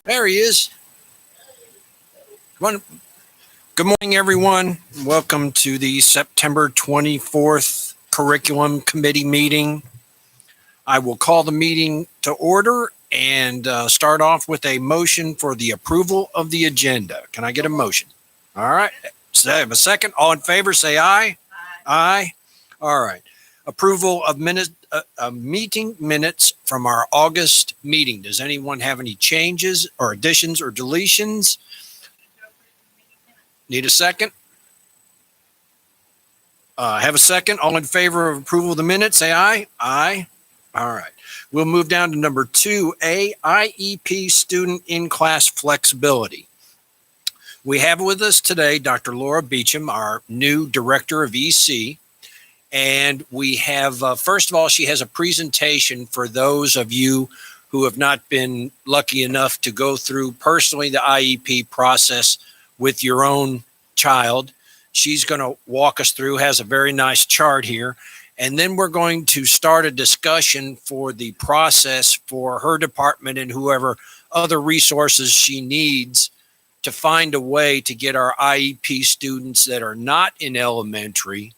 There he is. Good morning, everyone. Welcome to the September 24th Curriculum Committee meeting. I will call the meeting to order and start off with a motion for the approval of the agenda. Can I get a motion? All right. So I have a second. All in favor, say aye. Aye. All right. Approval of meeting minutes from our August meeting. Does anyone have any changes or additions or deletions? Need a second? Have a second. All in favor of approval of the minutes, say aye. Aye. All right. We'll move down to number 2A, IEP student in-class flexibility. We have with us today Dr. Laura Beecham, our new director of EC. And we have, first of all, she has a presentation for those of you who have not been lucky enough to go through personally the IEP process with your own child. She's going to walk us through, has a very nice chart here. And then we're going to start a discussion for the process for her department and whoever other resources she needs to find a way to get our IEP students that are not in elementary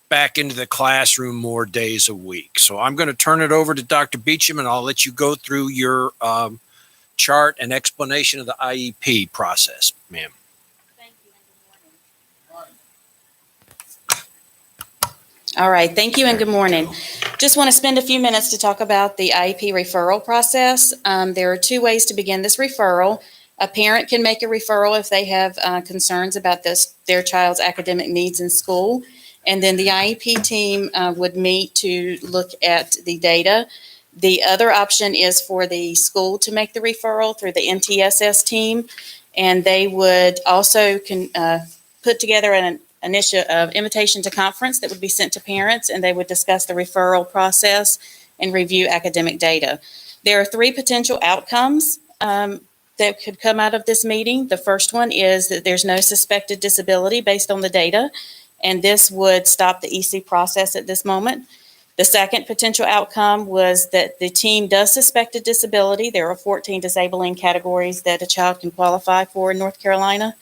back into the classroom more days a week. So I'm going to turn it over to Dr. Beecham, and I'll let you go through your chart and explanation of the IEP process, ma'am. Thank you and good morning. All right, thank you and good morning. Just want to spend a few minutes to talk about the IEP referral process. There are two ways to begin this referral. A parent can make a referral if they have concerns about their child's academic needs in school. And then the IEP team would meet to look at the data. The other option is for the school to make the referral through the NTSS team. And they would also put together an invitation to conference that would be sent to parents, and they would discuss the referral process and review academic data. There are three potential outcomes that could come out of this meeting. The first one is that there's no suspected disability based on the data, and this would stop the EC process at this moment. The second potential outcome was that the team does suspect a disability. There are 14 disabling categories that a child can qualify for in North Carolina,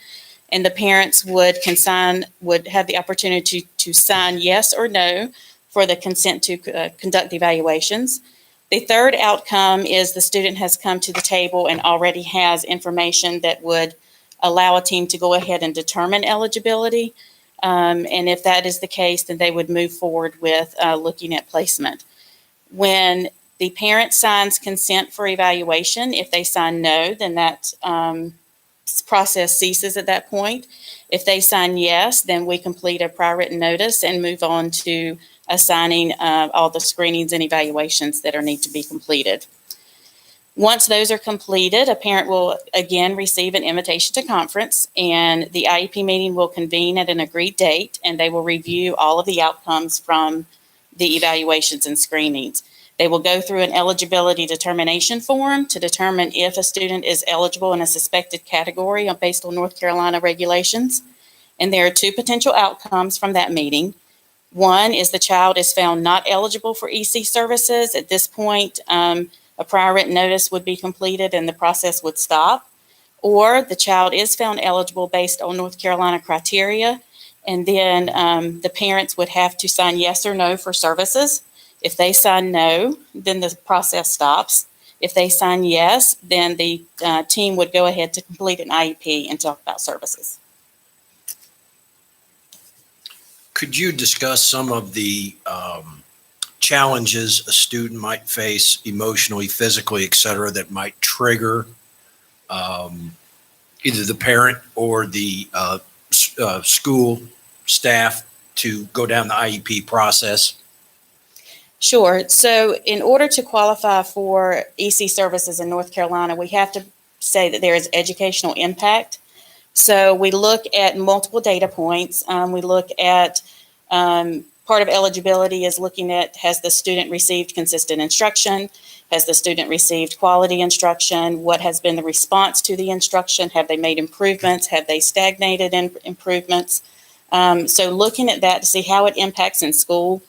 and the parents would have the opportunity to sign yes or no for the consent to conduct evaluations. The third outcome is the student has come to the table and already has information that would allow a team to go ahead and determine eligibility. And if that is the case, then they would move forward with looking at placement. When the parent signs consent for evaluation, if they sign no, then that process ceases at that point. If they sign yes, then we complete a prior written notice and move on to assigning all the screenings and evaluations that need to be completed. Once those are completed, a parent will again receive an invitation to conference, and the IEP meeting will convene at an agreed date, and they will review all of the outcomes from the evaluations and screenings. They will go through an eligibility determination form to determine if a student is eligible in a suspected category based on North Carolina regulations. And there are two potential outcomes from that meeting. One is the child is found not eligible for EC services. At this point, a prior written notice would be completed and the process would stop. Or the child is found eligible based on North Carolina criteria, and then the parents would have to sign yes or no for services. If they sign no, then the process stops. If they sign yes, then the team would go ahead to complete an IEP and talk about services. Could you discuss some of the challenges a student might face emotionally, physically, et cetera, that might trigger either the parent or the school staff to go down the IEP process? Sure. So in order to qualify for EC services in North Carolina, we have to say that there is educational impact. So we look at multiple data points. We look at part of eligibility is looking at, has the student received consistent instruction? Has the student received quality instruction? What has been the response to the instruction? Have they made improvements? Have they stagnated in improvements? So looking at that to see how it impacts in school.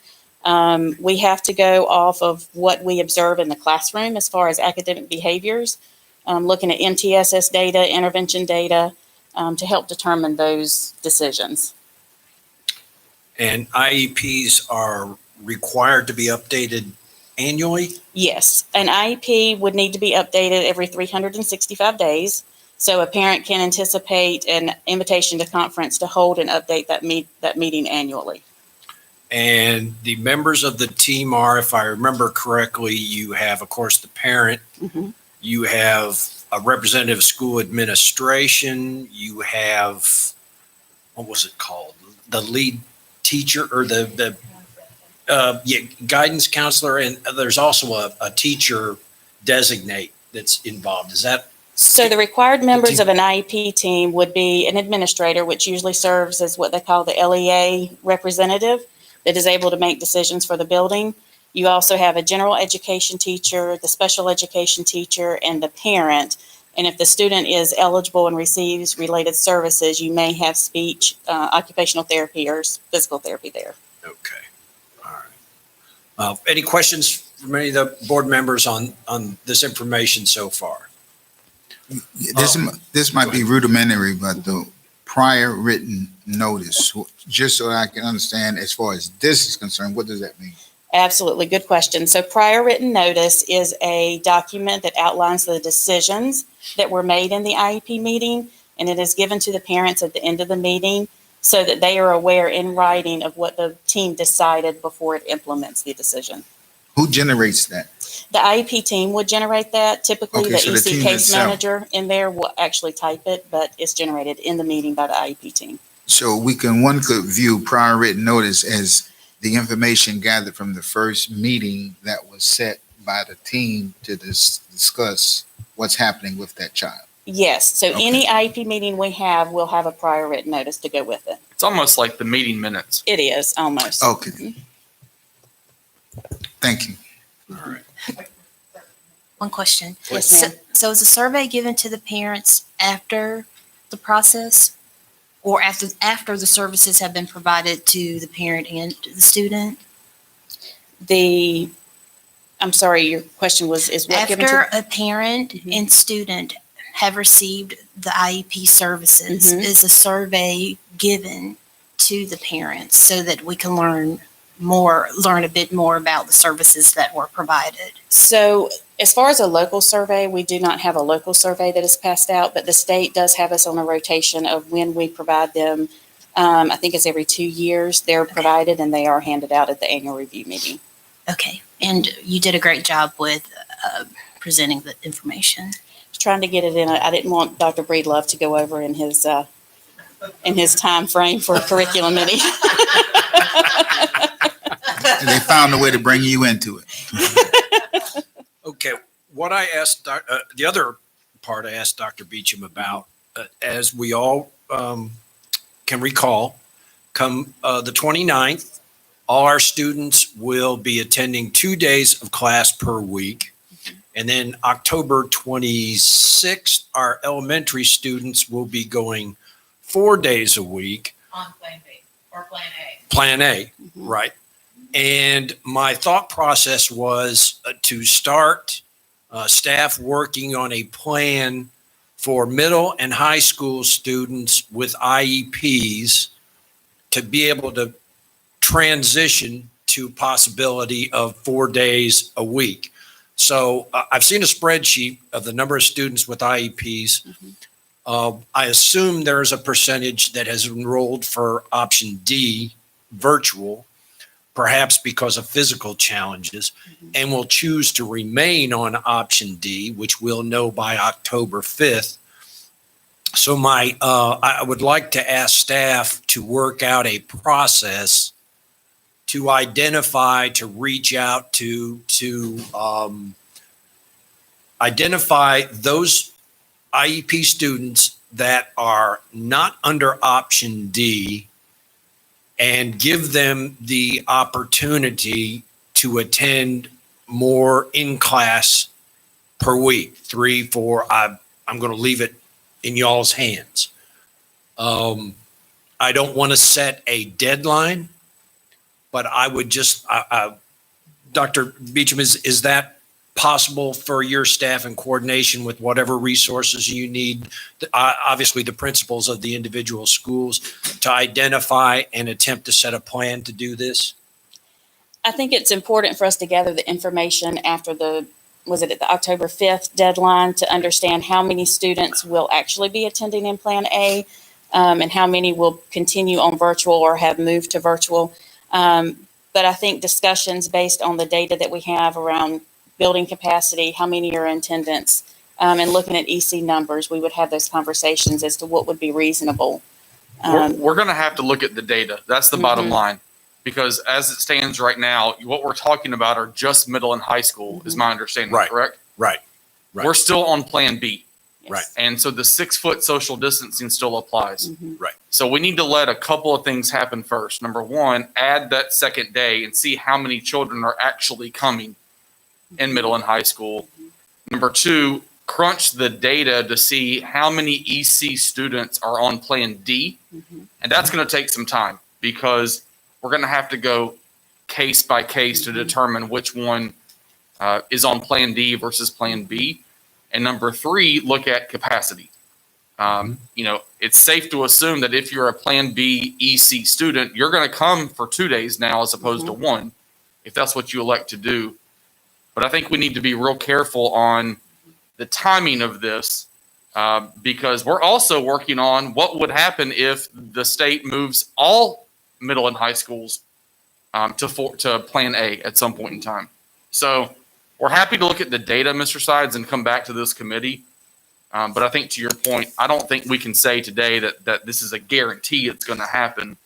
We have to go off of what we observe in the classroom as far as academic behaviors. looking at MTSS data, intervention data, to help determine those decisions. And IEPs are required to be updated annually? Yes, an IEP would need to be updated every 365 days. So a parent can anticipate an invitation to conference to hold and update that meeting annually. And the members of the team are, if I remember correctly, you have, of course, the parent, Mhm. you have a representative of school administration, you have, what was it called? The lead teacher or the guidance counselor, and there's also a teacher designate that's involved. Is that? So the required members of an IEP team would be an administrator, which usually serves as what they call the LEA representative that is able to make decisions for the building. You also have a general education teacher, the special education teacher, and the parent. And if the student is eligible and receives related services, you may have speech, occupational therapy, or physical therapy there. Okay. All right. Any questions from any of the board members on this information so far? This might be rudimentary, but the prior written notice, just so I can understand as far as this is concerned, what does that mean? Absolutely. Good question. So prior written notice is a document that outlines the decisions that were made in the IEP meeting, and it is given to the parents at the end of the meeting so that they are aware in writing of what the team decided before it implements the decision. Who generates that? The IEP team would generate that. Typically, Okay, the so the EC team case itself. manager in there will actually type it, but it's generated in the meeting by the IEP team. So one could view prior written notice as the information gathered from the first meeting that was set by the team to discuss what's happening with that child. Yes. So Okay. any IEP meeting we have will have a prior written notice to go with it. It's almost like the meeting minutes. It is almost. Okay. Thank you. All right. One question. Yes, So, ma'am. so is a survey given to the parents after the process or after the services have been provided to the parent and the student? I'm sorry, your question is what given After to? a parent Mhm. and student have received the IEP services, Mhm. is a survey given to the parents so that we can learn a bit more about the services that were provided? So as far as a local survey, we do not have a local survey that is passed out, but the state does have us on a rotation of when we provide them. I think it's every 2 years they're provided, and they are handed out at the annual review meeting. Okay, and you did a great job with presenting the information. Trying to get it in. I didn't want Dr. Breedlove to go over in his time frame for a curriculum meeting. And they found a way to bring you into it. Okay. What I asked, the other part I asked Dr. Beecham about, as we all can recall, come the 29th, all our students will be attending 2 days of class per week. And then October 26th, our elementary students will be going 4 days a week. On Plan B or Plan A. Plan A, Mhm. right. And my thought process was to start staff working on a plan for middle and high school students with IEPs to be able to transition to possibility of 4 days a week. So I've seen a spreadsheet of the number of students with IEPs. I assume there's a percentage that has enrolled for option D, virtual, perhaps because of physical challenges, and will choose to remain on option D, which we'll know by October 5th. So I would like to ask staff to work out a process to identify, to reach out to identify those IEP students that are not under option D and give them the opportunity to attend more in class per week, 3, 4. I'm going to leave it in y'all's hands. I don't want to set a deadline, but I would just, Dr. Beecham, is that possible for your staff in coordination with whatever resources you need, obviously the principals of the individual schools, to identify and attempt to set a plan to do this? I think it's important for us to gather the information after was it at the October 5th deadline to understand how many students will actually be attending in Plan A, and how many will continue on virtual or have moved to virtual. But I think discussions based on the data that we have around building capacity, how many are in attendance, and looking at EC numbers, we would have those conversations as to what would be reasonable. We're going to have to look at the data. That's the bottom line. Because as it stands right now, what we're talking about are just middle and high school, is my understanding, Right. correct? Right. We're still on Plan B. Yes. Right. And so the 6-foot social distancing still applies. Right. So we need to let a couple of things happen first. Number one, add that second day and see how many children are actually coming in middle and high school. Number two, crunch the data to see how many EC students are on Plan D. And that's going to take some time because we're going to have to go case by case to determine which one is on Plan D versus Plan B. And number three, look at capacity. It's safe to assume that if you're a Plan B EC student, you're going to come for 2 days now as opposed to one, if that's what you elect to do. But I think we need to be real careful on the timing of this because we're also working on what would happen if the state moves all middle and high schools to Plan A at some point in time. So we're happy to look at the data, Mr. Sides, and come back to this committee. But I think to your point, I don't think we can say today that this is a guarantee it's going to happen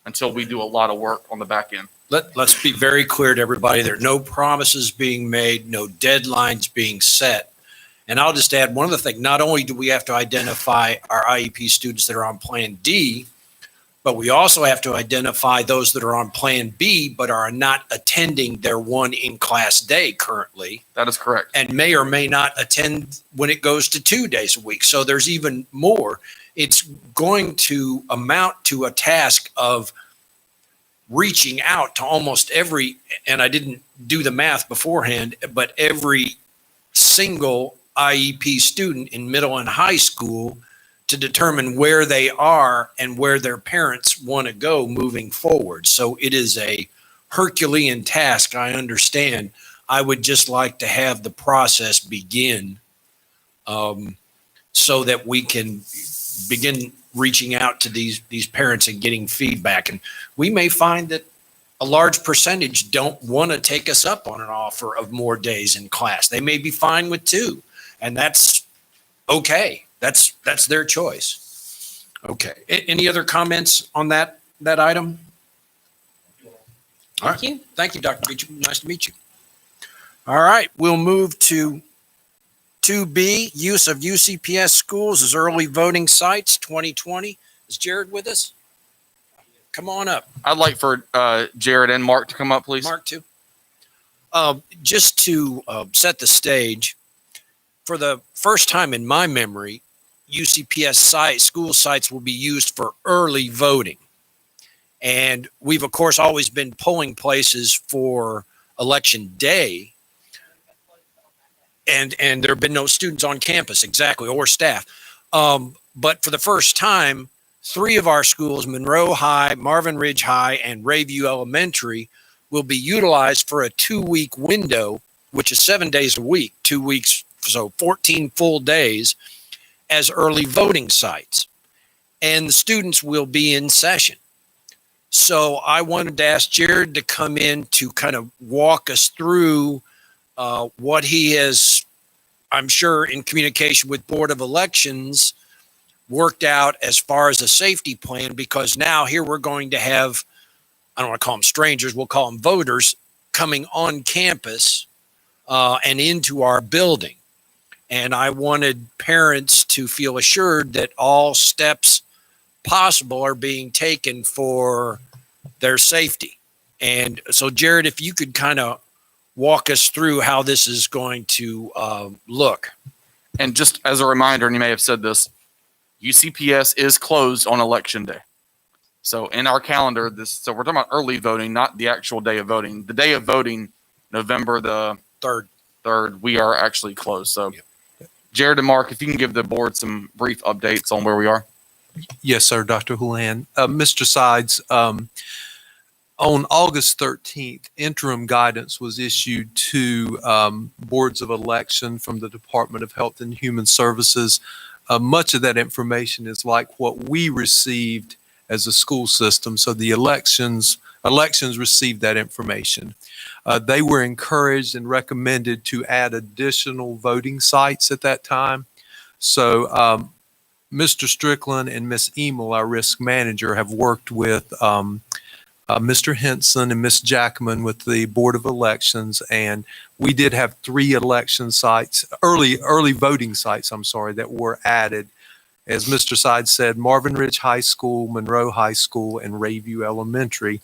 until we do a lot of work on the back end. Let's be very clear to everybody. There are no promises being made, no deadlines being set. And I'll just add one other thing. Not only do we have to identify our IEP students that are on Plan D, but we also have to identify those that are on Plan B but are not attending their one in-class day currently. That is correct. And may or may not attend when it goes to 2 days a week. So there's even more. It's going to amount to a task of reaching out to almost every, and I didn't do the math beforehand, but every single IEP student in middle and high school to determine where they are and where their parents want to go moving forward. So it is a Herculean task, I understand. I would just like to have the process begin so that we can begin reaching out to these parents and getting feedback. And we may find that a large percentage don't want to take us up on an offer of more days in class. They may be fine with 2, and that's okay. That's their choice. Okay. Any other comments on that item? All right. Thank you. Thank you, Dr. Beecham. Nice to meet you. All right. We'll move to 2B, use of UCPS schools as early voting sites 2020. Is Jared with us? Come on up. I'd like for Jared and Mark to come up, please. Mark, too. Just to set the stage, for the first time in my memory, UCPS school sites will be used for early voting. And we've, of course, always been polling places for election day. And there have been no students on campus, exactly, or staff. But for the first time, 3 of our schools, Monroe High, Marvin Ridge High, and Rayview Elementary, will be utilized for a 2-week window, which is 7 days a week, 2 weeks, so 14 full days, as early voting sites. And the students will be in session. So I wanted to ask Jared to come in to kind of walk us through what he has, I'm sure, in communication with Board of Elections, worked out as far as a safety plan, because now here we're going to have, I don't want to call them strangers, we'll call them voters, coming on campus and into our building. And I wanted parents to feel assured that all steps possible are being taken for their safety. And so, Jared, if you could kind of walk us through how this is going to look. And just as a reminder, and you may have said this, UCPS is closed on election day. So in our calendar, so we're talking about early voting, not the actual day of voting. The day of voting, November the 3rd. 3rd, we are actually closed. So, Yep. Jared and Mark, if you can give the board some brief updates on where we are. Yes, sir, Dr. Houlihan. Mr. Sides, on August 13th, interim guidance was issued to boards of election from the Department of Health and Human Services. Much of that information is like what we received as a school system. So the elections received that information. They were encouraged and recommended to add additional voting sites at that time. So Mr. Strickland and Ms. Emil, our risk manager, have worked with Mr. Henson and Ms. Jackman with the Board of Elections, and we did have 3 election sites, early voting sites, that were added. As Mr. Side said, Marvin Ridge High School, Monroe High School, and Rayview Elementary.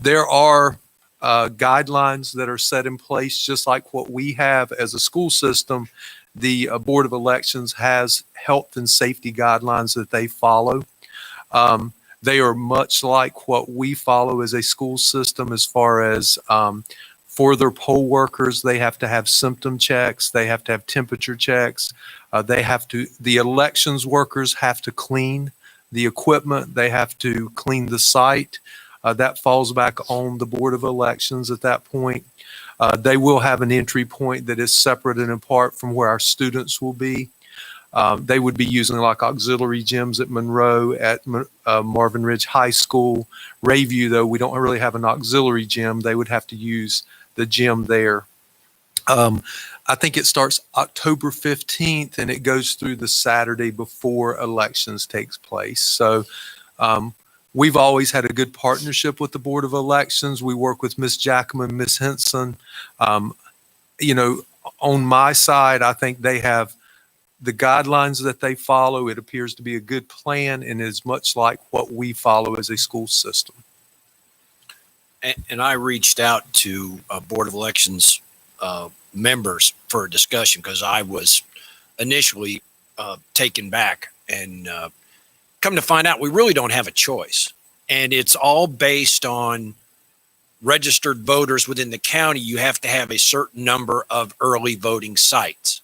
There are guidelines that are set in place, just like what we have as a school system. The Board of Elections has health and safety guidelines that they follow. They are much like what we follow as a school system as far as for their poll workers, they have to have symptom checks. They have to have temperature checks. The elections workers have to clean the equipment. They have to clean the site. That falls back on the Board of Elections at that point. They will have an entry point that is separate and apart from where our students will be. They would be using like auxiliary gyms at Monroe, at Marvin Ridge High School. Rayview, though, we don't really have an auxiliary gym. They would have to use the gym there. I think it starts October 15th and it goes through the Saturday before elections takes place. So we've always had a good partnership with the Board of Elections. We work with Ms. Jackman, Ms. Henson. On my side, I think they have the guidelines that they follow. It appears to be a good plan and is much like what we follow as a school system. And I reached out to Board of Elections members for a discussion because I was initially taken back, and come to find out we really don't have a choice. And it's all based on registered voters within the county. You have to have a certain number of early voting sites.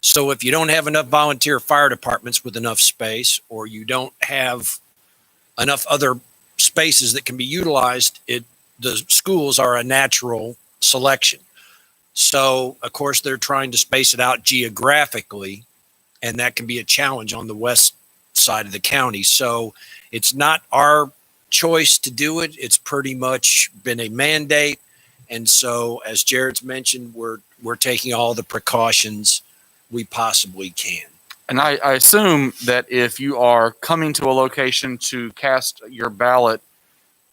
So if you don't have enough volunteer fire departments with enough space, or you don't have enough other spaces that can be utilized, the schools are a natural selection. So of course they're trying to space it out geographically, and that can be a challenge on the west side of the county. So it's not our choice to do it. It's pretty much been a mandate. And so as Jared's mentioned, we're taking all the precautions we possibly can. And I assume that if you are coming to a location to cast your ballot,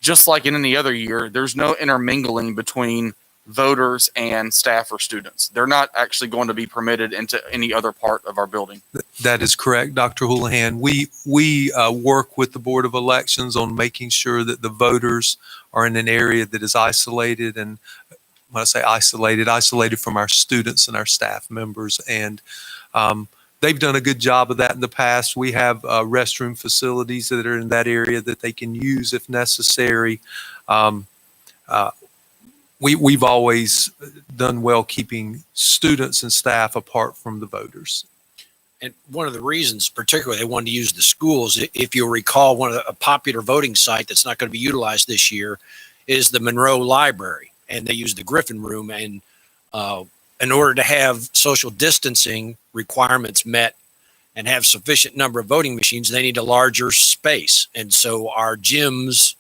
just like in any other year, there's no intermingling between voters and staff or students. They're not actually going to be permitted into any other part of our building. That is correct, Dr. Houlihan. We work with the Board of Elections on making sure that the voters are in an area that is isolated, and when I say isolated from our students and our staff members. And they've done a good job of that in the past. We have restroom facilities that are in that area that they can use if necessary. We've always done well keeping students and staff apart from the voters. And one of the reasons, particularly, they wanted to use the schools, if you'll recall, a popular voting site that's not going to be utilized this year is the Monroe Library. And they use the Griffin Room. And in order to have social distancing requirements met and have sufficient number of voting machines, they need a larger space. And so our gyms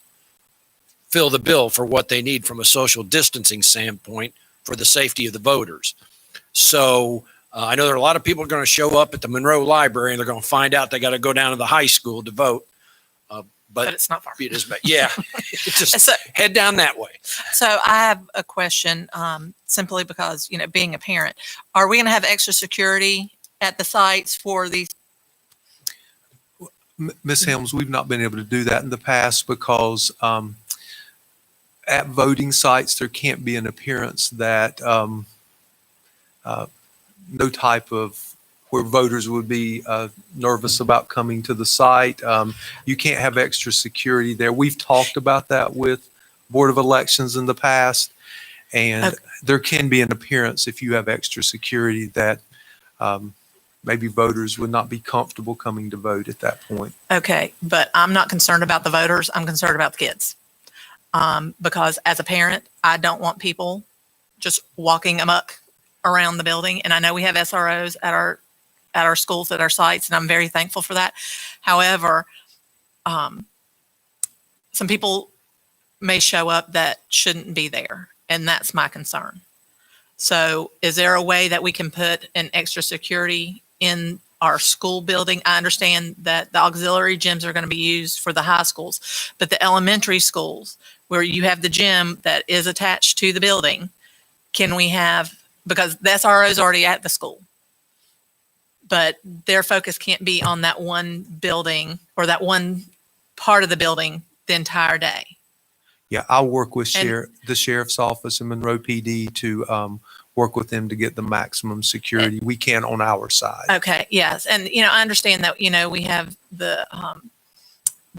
fill the bill for what they need from a social distancing standpoint for the safety of the voters. So I know there are a lot of people are going to show up at the Monroe Library, and they're going to find out they got to go down to the high school to vote. But it's not far. It is, yeah, just head down that way. So I have a question, simply because, being a parent, are we going to have extra security at the sites for these? Ms. Helms, we've not been able to do that in the past because at voting sites, there can't be an appearance that no type of where voters would be nervous about coming to the site. You can't have extra security there. We've talked about that with Board of Elections in the past, And Okay. there can be an appearance if you have extra security that maybe voters would not be comfortable coming to vote at that point. Okay, but I'm not concerned about the voters. I'm concerned about the kids. Because as a parent, I don't want people just walking amok around the building. And I know we have SROs at our schools, at our sites, and I'm very thankful for that. However, some people may show up that shouldn't be there, and that's my concern. So is there a way that we can put an extra security in our school building? I understand that the auxiliary gyms are going to be used for the high schools, but the elementary schools where you have the gym that is attached to the building, can we have, because the SRO is already at the school, but their focus can't be on that one building or that one part of the building the entire day. Yeah, I'll work with And- the sheriff's office in Monroe PD to work with them to get the maximum security we can on our side. Okay, yes. And, I understand that, we have the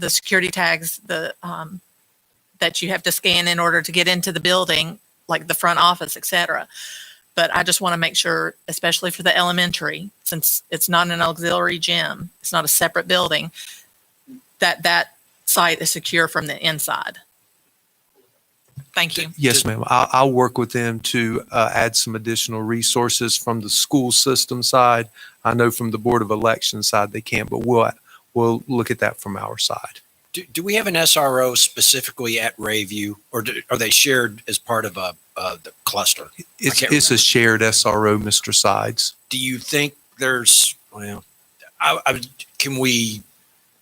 security tags, that you have to scan in order to get into the building, like the front office, et cetera. But I just want to make sure, especially for the elementary, since it's not an auxiliary gym, it's not a separate building, that site is secure from the inside. Thank you. Yes, ma'am. I'll work with them to add some additional resources from the school system side. I know from the Board of Elections side they can't, but we'll look at that from our side. Do we have an SRO specifically at Rayview, or are they shared as part of the cluster? It's can't a remember. shared SRO, Mr. Sides. Do you think there's, can we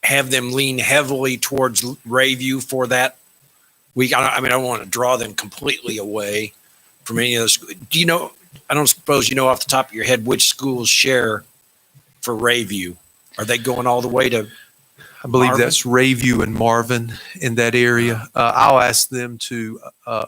have them lean heavily towards Rayview for that? I don't want to draw them completely away from any of those. Do you know, I don't suppose you know off the top of your head which schools share for Rayview? Are they going all the way to? I believe Marvin? that's Rayview and Marvin in that area. I'll ask them to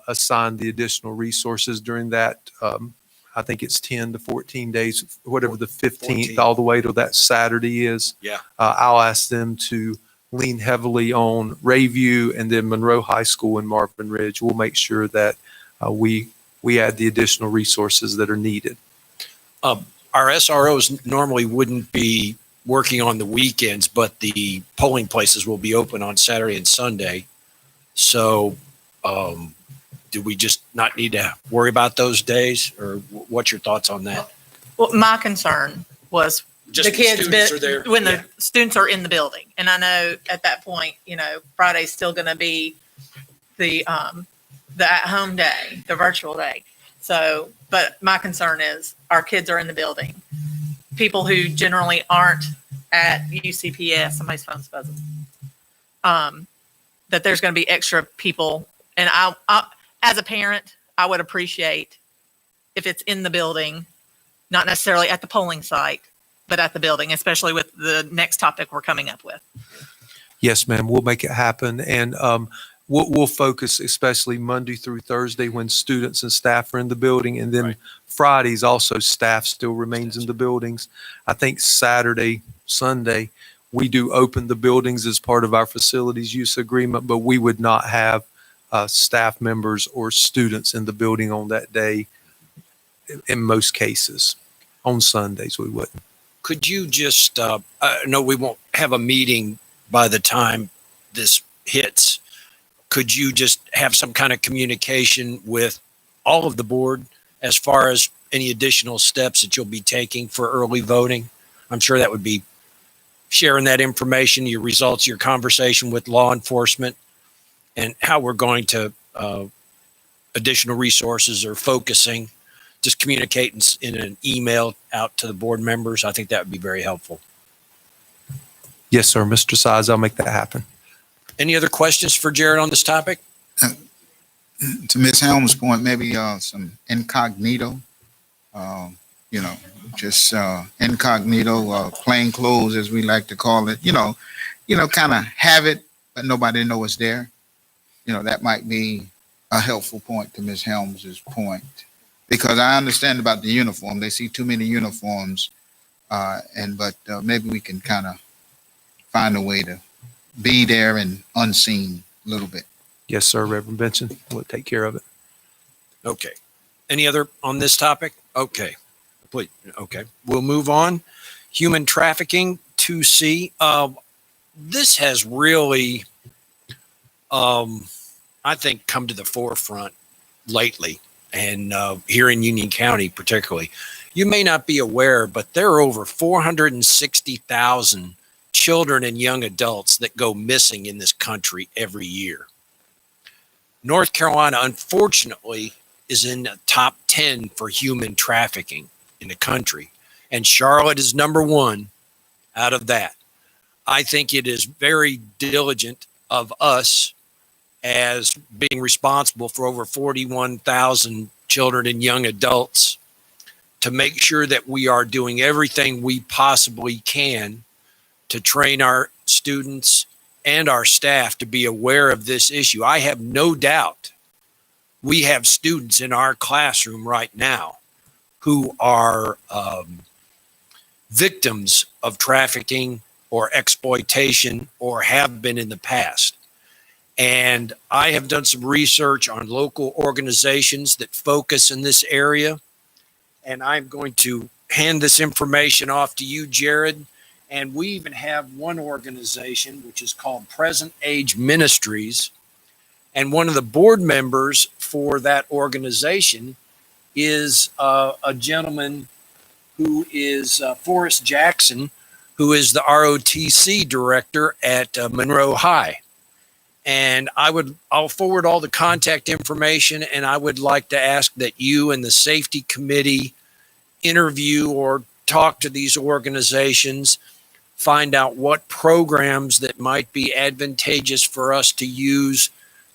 assign the additional resources during that. I think it's 10 to 14 days, whatever the 15th 14. all the way to that Saturday is. Yeah. I'll ask them to lean heavily on Rayview and then Monroe High School and Marvin Ridge. We'll make sure that we add the additional resources that are needed. Our SROs normally wouldn't be working on the weekends, but the polling places will be open on Saturday and Sunday. So, do we just not need to worry about those days, or what's your thoughts on that? Well, my concern was Just the kids students are there. when the Yeah. students are in the building. And I know at that point, Friday's still going to be the at-home day, the virtual day. So, but my concern is our kids are in the building. People who generally aren't at UCPS, somebody's phone's buzzing, that there's going to be extra people. And I, as a parent, I would appreciate if it's in the building, not necessarily at the polling site, but at the building, especially with the next topic we're coming up with. Yes, ma'am. We'll make it happen. And we'll focus especially Monday through Thursday when students and staff are in the building. And then Right. Fridays also staff still remains in the buildings. I think Saturday, Sunday, we do open the buildings as part of our facilities use agreement, but we would not have staff members or students in the building on that day in most cases. On Sundays, we wouldn't. Could you just, no, we won't have a meeting by the time this hits. Could you just have some kind of communication with all of the board as far as any additional steps that you'll be taking for early voting? I'm sure that would be sharing that information, your results, your conversation with law enforcement, and how we're going to additional resources or focusing. Just communicate in an email out to the board members. I think that would be very helpful. Yes, sir. Mr. Sides, I'll make that happen. Any other questions for Jared on this topic? To Ms. Helm's point, maybe some incognito, just incognito, plain clothes, as we like to call it, kind of have it, but nobody know it's there. That might be a helpful point to Ms. Helms's point. Because I understand about the uniform. They see too many uniforms, but maybe we can kind of find a way to be there and unseen a little bit. Yes, sir, Reverend Benson. We'll take care of it. Okay. Any other on this topic? Okay. Please. Okay. We'll move on. Human trafficking 2C. This has really, I think, come to the forefront lately, and here in Union County particularly. You may not be aware, but there are over 460,000 children and young adults that go missing in this country every year. North Carolina, unfortunately, is in the top 10 for human trafficking in the country, and Charlotte is number one out of that. I think it is very diligent of us as being responsible for over 41,000 children and young adults to make sure that we are doing everything we possibly can to train our students and our staff to be aware of this issue. I have no doubt we have students in our classroom right now who are victims of trafficking or exploitation or have been in the past. And I have done some research on local organizations that focus in this area. And I'm going to hand this information off to you, Jared. And we even have one organization, which is called Present Age Ministries. And one of the board members for that organization is a gentleman who is Forrest Jackson, who is the ROTC director at Monroe High. And I'll forward all the contact information, and I would like to ask that you and the safety committee interview or talk to these organizations, find out what programs that might be advantageous for us to use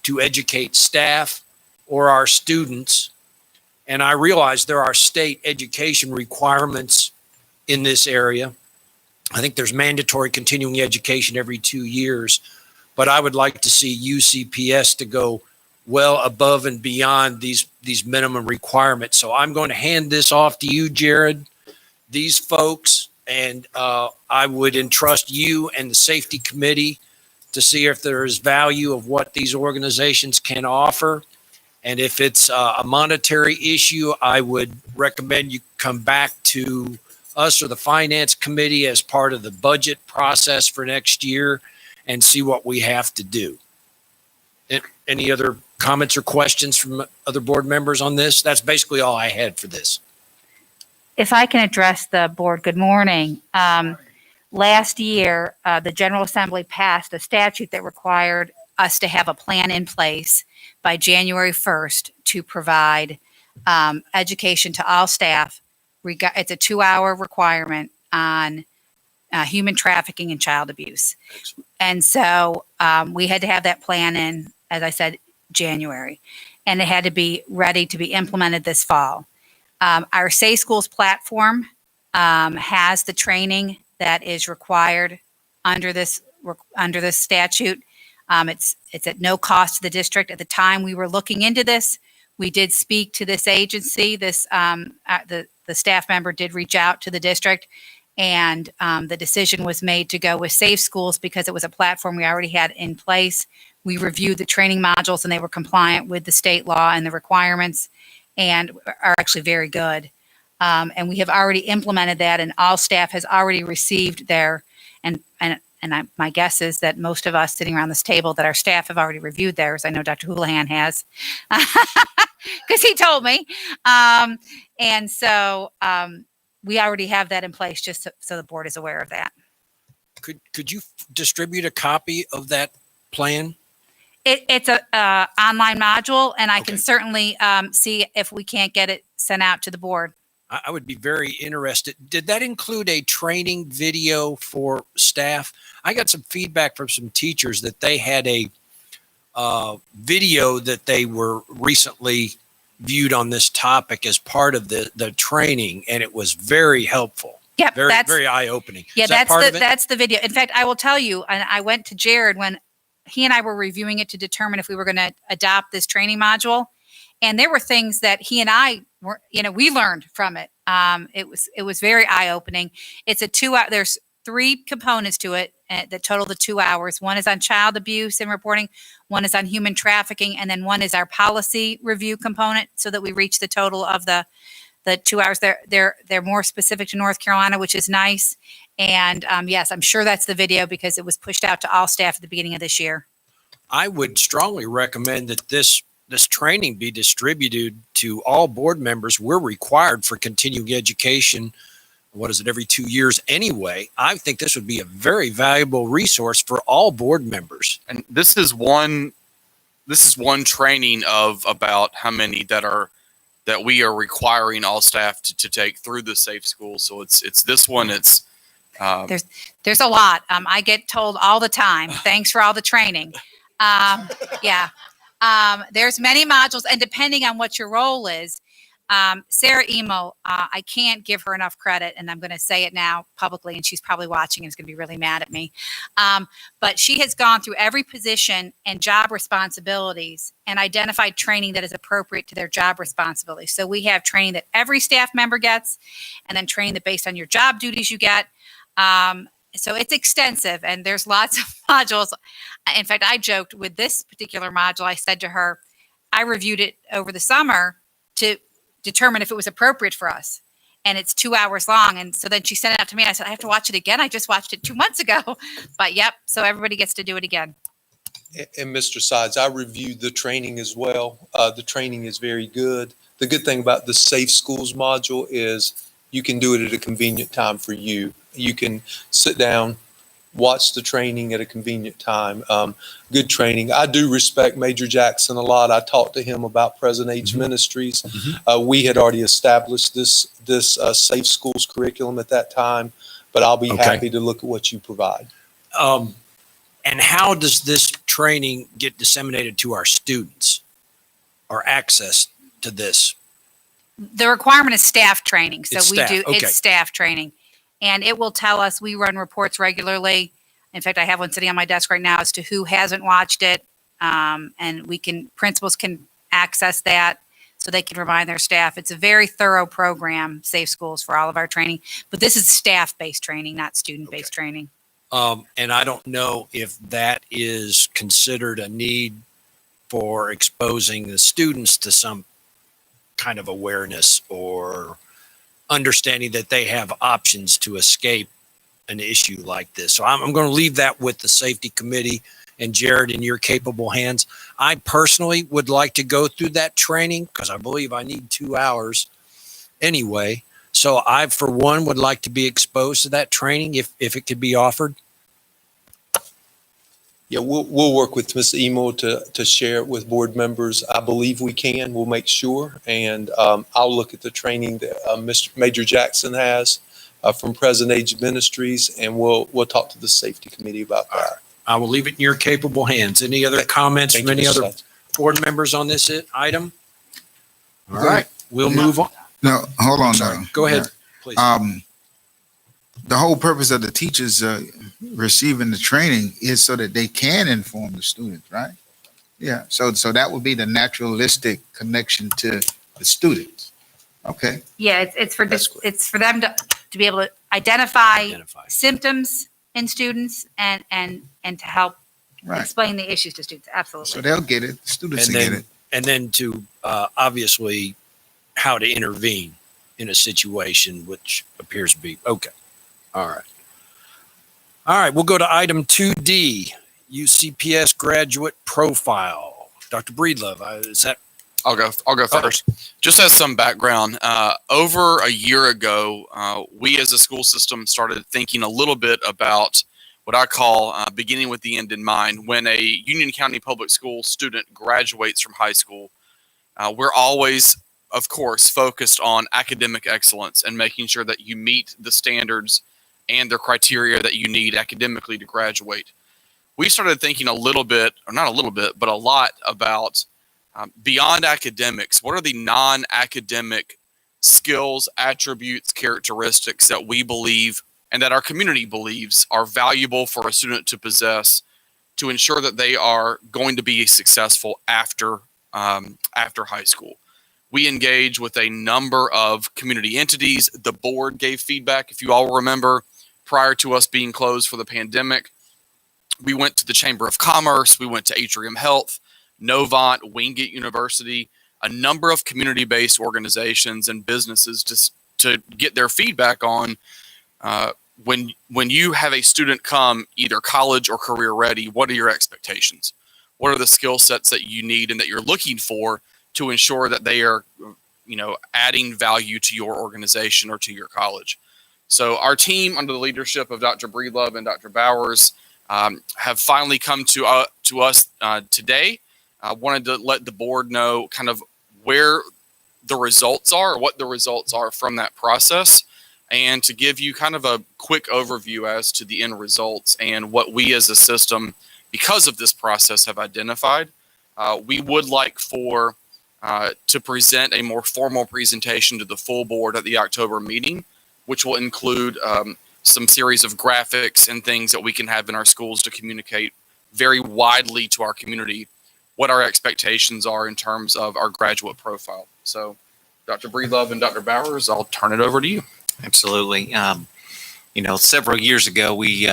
to educate staff or our students. And I realize there are state education requirements in this area. I think there's mandatory continuing education every 2 years. But I would like to see UCPS to go well above and beyond these minimum requirements. So I'm going to hand this off to you, Jared, these folks, and I would entrust you and the safety committee to see if there is value of what these organizations can offer. And if it's a monetary issue, I would recommend you come back to us or the finance committee as part of the budget process for next year and see what we have to do. Any other comments or questions from other board members on this? That's basically all I had for this. If I can address the board, good morning. Last year, the General Assembly passed a statute that required us to have a plan in place by January 1st to provide education to all staff. It's a 2-hour requirement on human trafficking and child abuse. And so we had to have that plan in, as I said, January, and it had to be ready to be implemented this fall. Our Safe Schools platform has the training that is required under this statute. It's at no cost to the district. At the time we were looking into this, we did speak to this agency. The staff member did reach out to the district, and the decision was made to go with Safe Schools because it was a platform we already had in place. We reviewed the training modules, and they were compliant with the state law and the requirements, and are actually very good. And we have already implemented that, and all staff has already received their, my guess is that most of us sitting around this table, that our staff have already reviewed theirs. I know Dr. Houlihan has, because he told me. And so we already have that in place, just so the board is aware of that. Could you distribute a copy of that plan? It's a online module, and I Okay. can certainly see if we can't get it sent out to the board. I would be very interested. Did that include a training video for staff? I got some feedback from some teachers that they had a video that they were recently viewed on this topic as part of the training, and it was very helpful. Yep, Very eye-opening. Yeah, Is that part of it? that's the video. In fact, I will tell you, and I went to Jared when he and I were reviewing it to determine if we were going to adopt this training module. And there were things that he and I were, we learned from it. It was very eye-opening. It's a 2-hour, there's 3 components to it, that total the 2 hours. One is on child abuse and reporting, one is on human trafficking, and then one is our policy review component so that we reach the total of the 2 hours. They're more specific to North Carolina, which is nice. And yes, I'm sure that's the video because it was pushed out to all staff at the beginning of this year. I would strongly recommend that this training be distributed to all board members. We're required for continuing education. What is it, every 2 years anyway? I think this would be a very valuable resource for all board members. And this is one training of about how many that we are requiring all staff to take through the Safe School. So it's this one. It's There's a lot. I get told all the time, thanks for all the training. Yeah. There's many modules, and depending on what your role is, Sarah Emo, I can't give her enough credit, and I'm going to say it now publicly, and she's probably watching and is going to be really mad at me. But she has gone through every position and job responsibilities and identified training that is appropriate to their job responsibilities. So we have training that every staff member gets, and then training that based on your job duties you get. So it's extensive, and there's lots of modules. In fact, I joked with this particular module. I said to her, I reviewed it over the summer to determine if it was appropriate for us. And it's 2 hours long. And so then she sent it out to me. I said, I have to watch it again. I just watched it 2 months ago. But yep, so everybody gets to do it again. And Mr. Sides, I reviewed the training as well. The training is very good. The good thing about the Safe Schools module is you can do it at a convenient time for you. You can sit down, watch the training at a convenient time. Good training. I do respect Major Jackson a lot. I talked to him about Present Age Ministries. We had already established this Safe Schools curriculum at that time, but I'll be happy to look at what you provide. And how does this training get disseminated to our students, or access to this? The requirement is staff training. So It's we staff, do, okay. it's staff training. And it will tell us, we run reports regularly. In fact, I have one sitting on my desk right now as to who hasn't watched it. And principals can access that so they can remind their staff. It's a very thorough program, Safe Schools, for all of our training. But this is staff-based training, not student-based training. And I don't know if that is considered a need for exposing the students to some kind of awareness or understanding that they have options to escape an issue like this. So I'm going to leave that with the safety committee and Jared in your capable hands. I personally would like to go through that training because I believe I need 2 hours anyway. So I, for one, would like to be exposed to that training if it could be offered. Yeah, we'll work with Ms. Emo to share it with board members. I believe we can. We'll make sure. And I'll look at the training that Mr. Major Jackson has from Present Age Ministries, and we'll talk to the safety committee about that. I will leave it in your capable hands. Any other comments Thank from you, any Mr. other Sides. board members on this item? All right, we'll move on. No, hold on. Sorry, though. go ahead, please. The whole purpose of the teachers receiving the training is so that they can inform the students, right? Yeah. So that would be the naturalistic connection to the students. Okay. Yeah, it's for That's great. it's for them to be able to identify Identify. symptoms in students and to help Right. explain the issues to students. Absolutely. So they'll get it. The students And will get then, it. and then to obviously how to intervene in a situation which appears to be okay. All right. All right, we'll go to item 2D, UCPS graduate profile. Dr. Breedlove, is that? I'll go first. Just as some background, over a year ago, we as a school system started thinking a little bit about what I call beginning with the end in mind. When a Union County Public School student graduates from high school, we're always, of course, focused on academic excellence and making sure that you meet the standards and the criteria that you need academically to graduate. We started thinking a little bit, or not a little bit, but a lot about beyond academics. What are the non-academic skills, attributes, characteristics that we believe and that our community believes are valuable for a student to possess to ensure that they are going to be successful after high school? We engage with a number of community entities. The board gave feedback, if you all remember, prior to us being closed for the pandemic. We went to the Chamber of Commerce. We went to Atrium Health, Novant, Wingate University, a number of community-based organizations and businesses just to get their feedback on when you have a student come either college or career ready, what are your expectations? What are the skill sets that you need and that you're looking for to ensure that they are, adding value to your organization or to your college? So our team, under the leadership of Dr. Breedlove and Dr. Bowers, have finally come to us today. I wanted to let the board know kind of where the results are, what the results are from that process, and to give you kind of a quick overview as to the end results and what we as a system, because of this process, have identified. We would like to present a more formal presentation to the full board at the October meeting, which will include some series of graphics and things that we can have in our schools to communicate very widely to our community what our expectations are in terms of our graduate profile. So, Dr. Breedlove and Dr. Bowers, I'll turn it over to you. Absolutely. Several years ago, we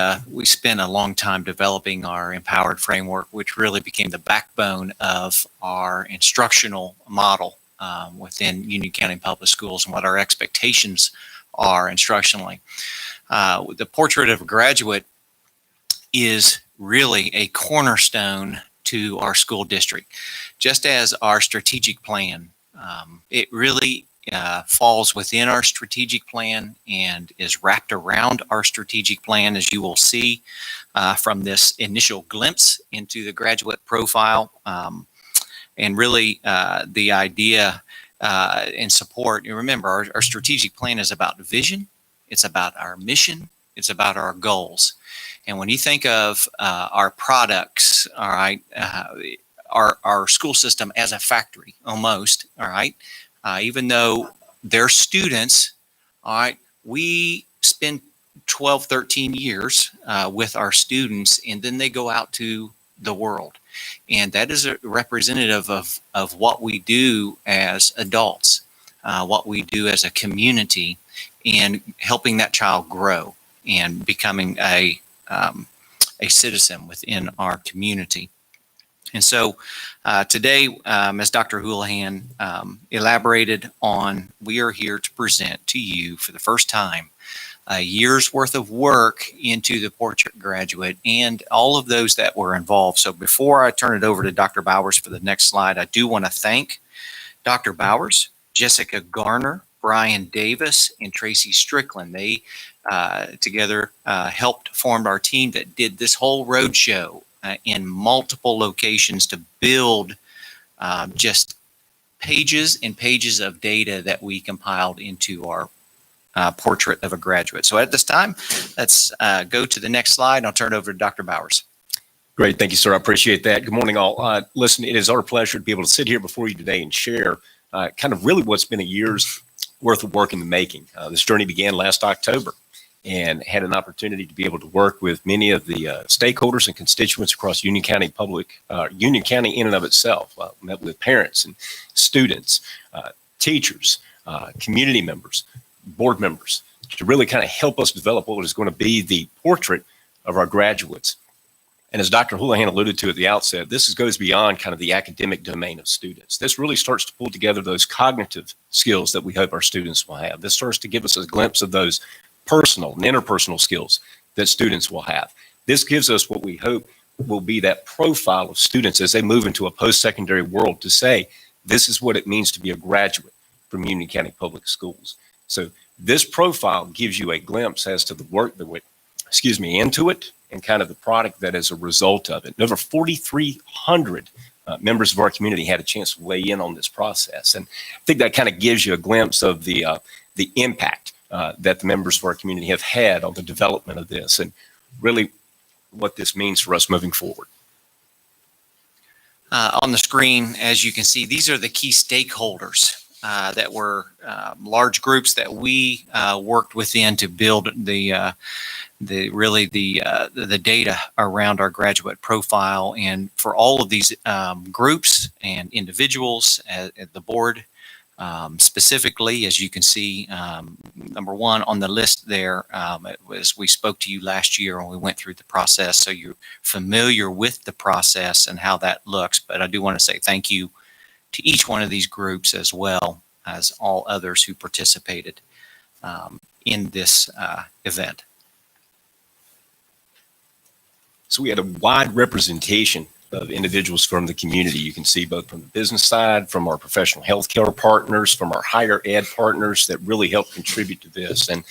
spent a long time developing our Empowered framework, which really became the backbone of our instructional model within Union County Public Schools and what our expectations are instructionally. The Portrait of a Graduate is really a cornerstone to our school district, just as our strategic plan. It really falls within our strategic plan and is wrapped around our strategic plan, as you will see from this initial glimpse into the graduate profile. And really the idea and support. You remember, our strategic plan is about vision, it's about our mission, it's about our goals. And when you think of our products, all right, our school system as a factory almost, all right, even though they're students, all right, we spend 12, 13 years with our students, and then they go out to the world. And that is a representative of what we do as adults, what we do as a community, and helping that child grow and becoming a citizen within our community. And so today, as Dr. Houlihan elaborated on, we are here to present to you for the first time a year's worth of work into the Portrait Graduate and all of those that were involved. So before I turn it over to Dr. Bowers for the next slide, I do want to thank Dr. Bowers, Jessica Garner, Brian Davis, and Tracy Strickland. They together helped form our team that did this whole roadshow in multiple locations to build just pages and pages of data that we compiled into our Portrait of a Graduate. So at this time, let's go to the next slide, and I'll turn it over to Dr. Bowers. Great. Thank you, sir. I appreciate that. Good morning, all. Listen, it is our pleasure to be able to sit here before you today and share kind of really what's been a year's worth of work in the making. This journey began last October and had an opportunity to be able to work with many of the stakeholders and constituents across Union County Union County in and of itself. Met with parents and students, teachers, community members, board members, to really kind of help us develop what is going to be the portrait of our graduates. And as Dr. Houlihan alluded to at the outset, this goes beyond kind of the academic domain of students. This really starts to pull together those cognitive skills that we hope our students will have. This starts to give us a glimpse of those personal and interpersonal skills that students will have. This gives us what we hope will be that profile of students as they move into a post-secondary world to say, this is what it means to be a graduate from Union County Public Schools. So this profile gives you a glimpse as to the work that went, into it and kind of the product that is a result of it. And over 4,300 members of our community had a chance to weigh in on this process. And I think that kind of gives you a glimpse of the impact that the members of our community have had on the development of this and really what this means for us moving forward. On the screen, as you can see, these are the key stakeholders that were large groups that we worked within to build the data around our graduate profile. And for all of these groups and individuals at the board, Specifically, as you can see, number one on the list there, it was, we spoke to you last year when we went through the process, so you're familiar with the process and how that looks. But I do want to say thank you to each one of these groups, as well as all others who participated in this event. So we had a wide representation of individuals from the community. You can see both from the business side, from our professional healthcare partners, from our higher ed partners that really helped contribute to this. And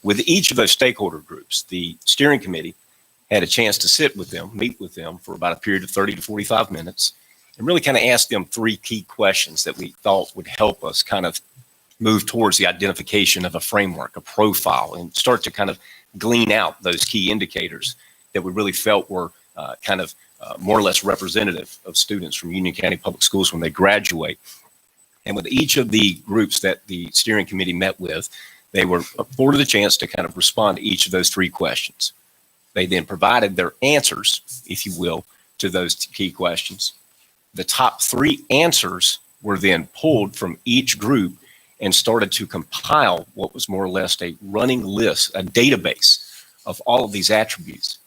with each of those stakeholder groups, the steering committee had a chance to sit with them, meet with them for about a period of 30 to 45 minutes, and really kind of ask them 3 key questions that we thought would help us kind of move towards the identification of a framework, a profile, and start to kind of glean out those key indicators that we really felt were more or less representative of students from Union County Public Schools when they graduate. And with each of the groups that the steering committee met with, they were afforded a chance to kind of respond to each of those 3 questions. They then provided their answers, if you will, to those key questions. The top 3 answers were then pulled from each group and started to compile what was more or less a running list, a database of all of these attributes,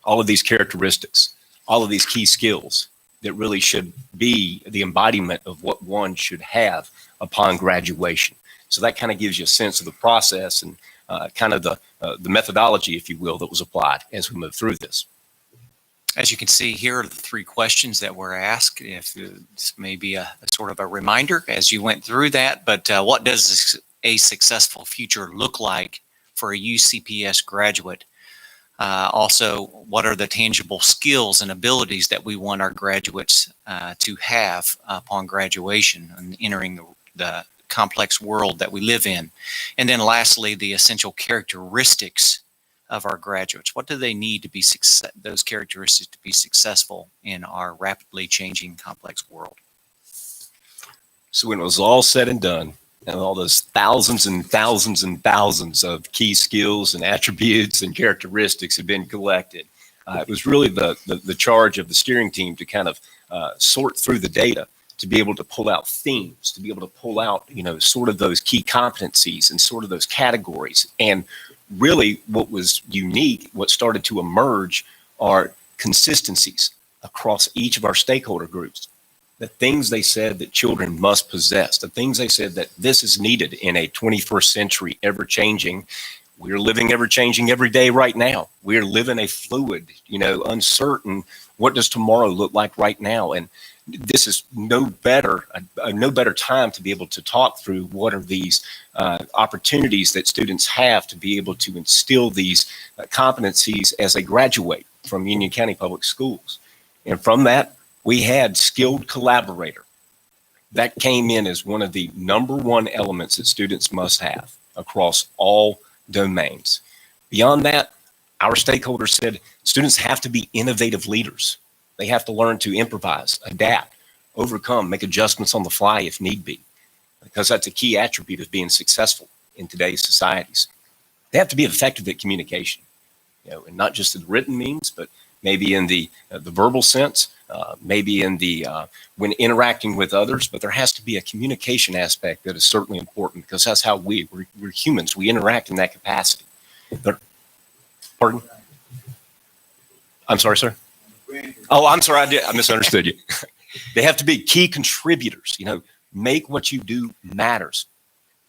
all of these characteristics, all of these key skills that really should be the embodiment of what one should have upon graduation. So that kind of gives you a sense of the process and kind of the methodology, if you will, that was applied as we move through this. As you can see, here are the 3 questions that were asked. If this may be a sort of a reminder as you went through that, but what does a successful future look like for a UCPS graduate? Also, what are the tangible skills and abilities that we want our graduates to have upon graduation and entering the complex world that we live in? And then lastly, the essential characteristics of our graduates. What do they need to be those characteristics to be successful in our rapidly changing complex world? So when it was all said and done, and all those thousands and thousands and thousands of key skills and attributes and characteristics had been collected, it was really the charge of the steering team to kind of sort through the data, to be able to pull out themes, to be able to pull out, sort of those key competencies and sort of those categories. And really what was unique, what started to emerge, are consistencies across each of our stakeholder groups. The things they said that children must possess, the things they said that this is needed in a 21st century, ever-changing. We're living ever-changing every day right now. We're living a fluid, uncertain, what does tomorrow look like right now? And this is no better time to be able to talk through what are these opportunities that students have to be able to instill these competencies as they graduate from Union County Public Schools. And from that, we had skilled collaborator. That came in as one of the number 1 elements that students must have across all domains. Beyond that, our stakeholders said students have to be innovative leaders. They have to learn to improvise, adapt, overcome, make adjustments on the fly if need be, because that's a key attribute of being successful in today's societies. They have to be effective at communication, and not just in written means, but maybe in the verbal sense, maybe in the when interacting with others. But there has to be a communication aspect that is certainly important, because that's how we're humans. We interact in that capacity. Pardon? I'm sorry, sir. Oh, I'm sorry. I misunderstood you. They have to be key contributors. Make what you do matters.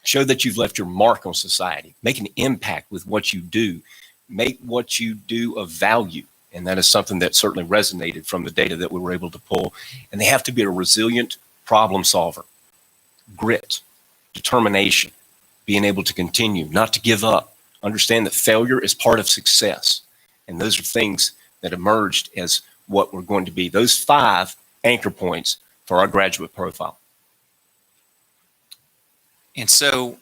Show that you've left your mark on society. Make an impact with what you do. Make what you do of value. And that is something that certainly resonated from the data that we were able to pull. And they have to be a resilient problem solver. Grit, determination, being able to continue, not to give up. Understand that failure is part of success. And those are things that emerged as what we're going to be those 5 anchor points for our graduate profile. And so,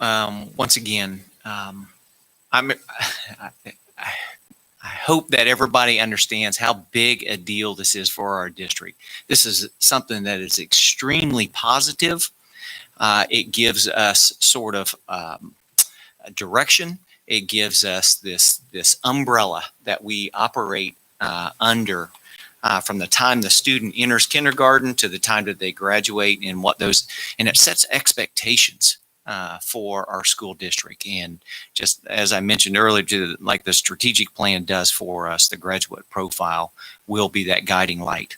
once again, I hope that everybody understands how big a deal this is for our district. This is something that is extremely positive. It gives us sort of a direction. It gives us this umbrella that we operate under from the time the student enters kindergarten to the time that they graduate, and and it sets expectations for our school district. And just as I mentioned earlier, like the strategic plan does for us, the graduate profile will be that guiding light